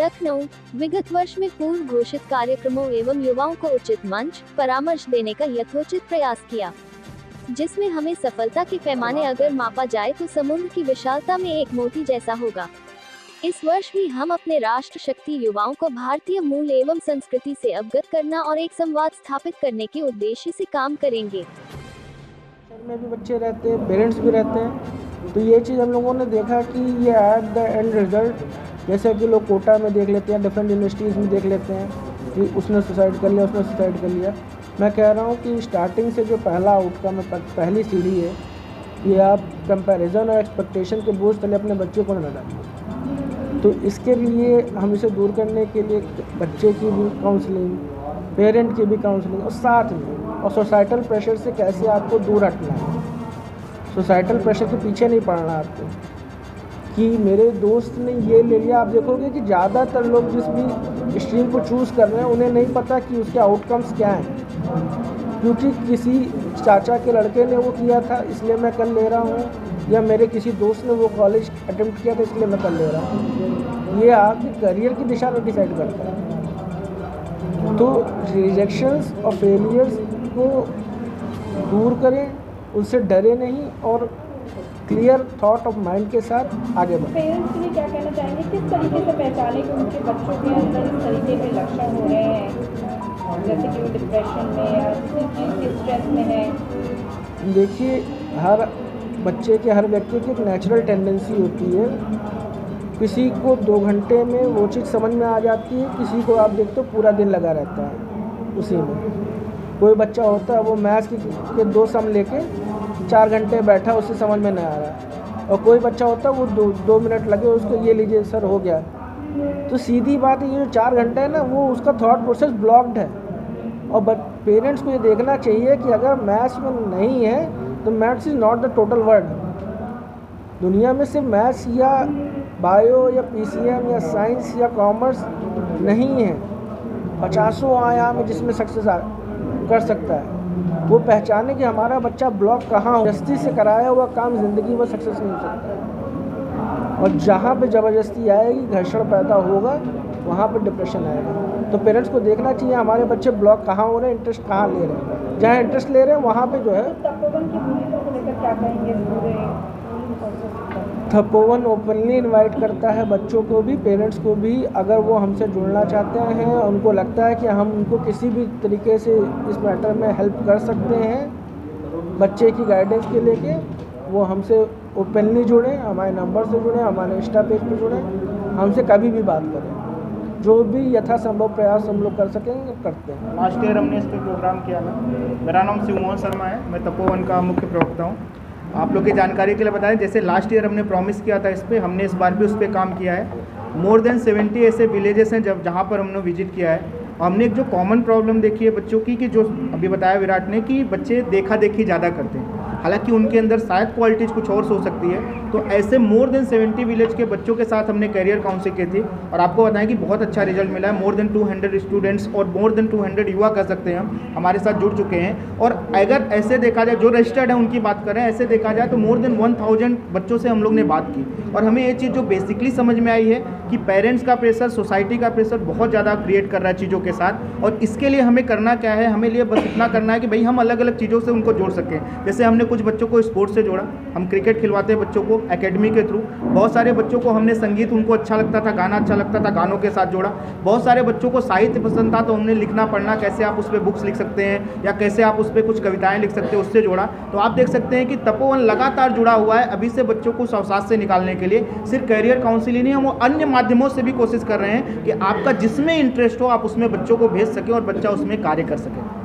लखनऊ। विगत वर्ष में पूर्व घोषित कार्यक्रमों एवं युवाओं को उचित मंच, परामर्श देने का यथोचित प्रयास किया, जिसमें हमें सफलता के पैमाने अगर मापा जाए तो समुद्र की विशालता में एक मोती जैसा होगा। इस वर्ष भी हम अपने राष्ट्र शक्ति युवाओं को भारतीय मूल एवं संस्कृति से अवगत करना और एक संवाद स्थापित करने के उद्देश्य से काम करेंगे। शहर में भी बच्चे रहते हैं, पेरेंट्स भी रहते हैं, तो ये चीज़ हम लोगों ने देखा कि ये एट द एंड रिजल्ट, जैसे कि लोग कोटा में देख लेते हैं, डिफरेंट यूनिवर्सिटीज़ में देख लेते हैं कि उसने सुसाइड कर लिया, उसने सुसाइड कर लिया। मैं कह रहा हूँ कि स्टार्टिंग से जो पहला आउटकम है, पहली सीढ़ी है, ये आप कंपैरिजन और एक्सपेक्टेशन के बोझ तले अपने बच्चे को न डालिए। तो इसके लिए हम इसे दूर करने के लिए बच्चे की भी काउंसलिंग, पेरेंट की भी काउंसलिंग और साथ में और सोसाइटल प्रेशर से कैसे आपको दूर हटना है। सोसाइटल प्रेशर के पीछे नहीं पड़ना आपको कि मेरे दोस्त ने ये ले लिया। आप देखोगे कि ज़्यादातर लोग जिस भी स्ट्रीम को चूज़ कर रहे हैं उन्हें नहीं पता कि उसके आउटकम्स क्या हैं, क्योंकि किसी चाचा के लड़के ने वो किया था इसलिए मैं कर ले रहा हूँ, या मेरे किसी दोस्त ने वो कॉलेज अटेम्प्ट किया था इसलिए मैं कर ले रहा हूँ। ये आपके करियर की दिशा में डिसाइड करता है। तो रिजेक्शंस और फेलियर्स को दूर करें, उससे डरे नहीं और क्लियर थॉट ऑफ माइंड के साथ आगे बढ़ें। पेरेंट्स के लिए क्या कहना चाहेंगे, किस तरीके से पहचानें कि उनके बच्चों के अंदर इस तरीके के लक्षण हो रहे हैं, जैसे कि वो डिप्रेशन में या किसी चीज़ के स्ट्रेस में है? देखिए, हर बच्चे के, हर व्यक्ति की एक नेचुरल टेंडेंसी होती है। किसी को 2 घंटे में वो चीज़ समझ में आ जाती है, किसी को आप देखते हो पूरा दिन लगा रहता है उसी में। कोई बच्चा होता है वो मैथ्स के 2 सम लेके 4 घंटे बैठा, उससे समझ में नहीं आ रहा, और कोई बच्चा होता है वो 2 मिनट लगे उसको, ये लीजिए सर हो गया। तो सीधी बात है, ये जो 4 घंटे है ना, वो उसका थॉट प्रोसेस ब्लॉक्ड है। और पेरेंट्स को ये देखना चाहिए कि अगर मैथ्स में नहीं है तो maths is not the total word. दुनिया में सिर्फ मैथ्स या बायो या पीसीएम या साइंस या कॉमर्स नहीं है, 50 आयाम है जिसमें सक्सेस कर सकता है। वो पहचाने कि हमारा बच्चा ब्लॉक कहाँ हो। जबरदस्ती से कराया हुआ काम ज़िंदगी में सक्सेस नहीं हो सकता, और जहाँ पे ज़बरदस्ती आएगी, घर्षण पैदा होगा, वहाँ पे डिप्रेशन आएगा। तो पेरेंट्स को देखना चाहिए हमारे बच्चे ब्लॉक कहाँ हो रहे हैं, इंटरेस्ट कहाँ ले रहे हैं। जहाँ इंटरेस्ट ले रहे हैं वहाँ पे जो है। तपोवन की भूमिका को लेकर क्या कहेंगे? तपोवन ओपनली इनवाइट करता है बच्चों को भी, पेरेंट्स को भी। अगर वो हमसे जुड़ना चाहते हैं, उनको लगता है कि हम उनको किसी भी तरीके से इस मैटर में हेल्प कर सकते हैं बच्चे की गाइडेंस के लेके, वो हमसे ओपनली जुड़ें, हमारे नंबर से जुड़ें, हमारे इंस्टा पेज पर जुड़ें, हमसे कभी भी बात करें। जो भी यथासंभव प्रयास हम लोग कर सकेंगे करते हैं। लास्ट ईयर हमने इस पर प्रोग्राम किया था। मेरा नाम शिवमोहन शर्मा है, मैं तपोवन का मुख्य प्रवक्ता हूँ। आप लोग की जानकारी के लिए बताएं, जैसे लास्ट ईयर हमने प्रॉमिस किया था इस पर, हमने इस बार भी उस पर काम किया है। मोर देन 70 ऐसे विलेजेस हैं जहाँ पर हमने विजिट किया है। और हमने एक जो कॉमन प्रॉब्लम देखी है बच्चों की, कि जो अभी बताया विराट ने कि बच्चे देखा देखी ज़्यादा करते हैं, हालांकि उनके अंदर शायद क्वालिटीज़ कुछ और हो सकती है। तो ऐसे मोर देन 70 विलेज के बच्चों के साथ हमने करियर काउंसिल की थी, और आपको बताएं कि बहुत अच्छा रिजल्ट मिला है। मोर देन 200 स्टूडेंट्स और मोर देन 200 युवा कह सकते हैं हम, हमारे साथ जुड़ चुके हैं। और अगर ऐसे देखा जाए, जो रजिस्टर्ड है उनकी बात करें, ऐसे देखा जाए तो मोर देन 1000 बच्चों से हम लोग ने बात की। और हमें ये चीज़ जो बेसिकली समझ में आई है कि पेरेंट्स का प्रेशर, सोसाइटी का प्रेशर बहुत ज़्यादा क्रिएट कर रहा है चीज़ों के साथ। और इसके लिए हमें करना क्या है, हमें लिए बस इतना करना है कि भाई हम अलग अलग चीज़ों से उनको जोड़ सकें। जैसे हमने कुछ बच्चों को स्पोर्ट्स से जोड़ा, हम क्रिकेट खिलवाते हैं बच्चों को एकेडमी के थ्रू। बहुत सारे बच्चों को हमने संगीत, उनको अच्छा लगता था, गाना अच्छा लगता था, गानों के साथ जोड़ा। बहुत सारे बच्चों को साहित्य पसंद था, तो हमने लिखना पढ़ना, कैसे आप उस पर बुक्स लिख सकते हैं या कैसे आप उस पर कुछ कविताएँ लिख सकते हैं, उससे जोड़ा। तो आप देख सकते हैं कि तपोवन लगातार जुड़ा हुआ है अभी से बच्चों को अवसाद से निकालने के लिए। सिर्फ करियर काउंसिलिंग नहीं, हम वो अन्य माध्यमों से भी कोशिश कर रहे हैं कि आपका जिसमें इंटरेस्ट हो आप उसमें बच्चों को भेज सकें और बच्चा उसमें कार्य कर सके।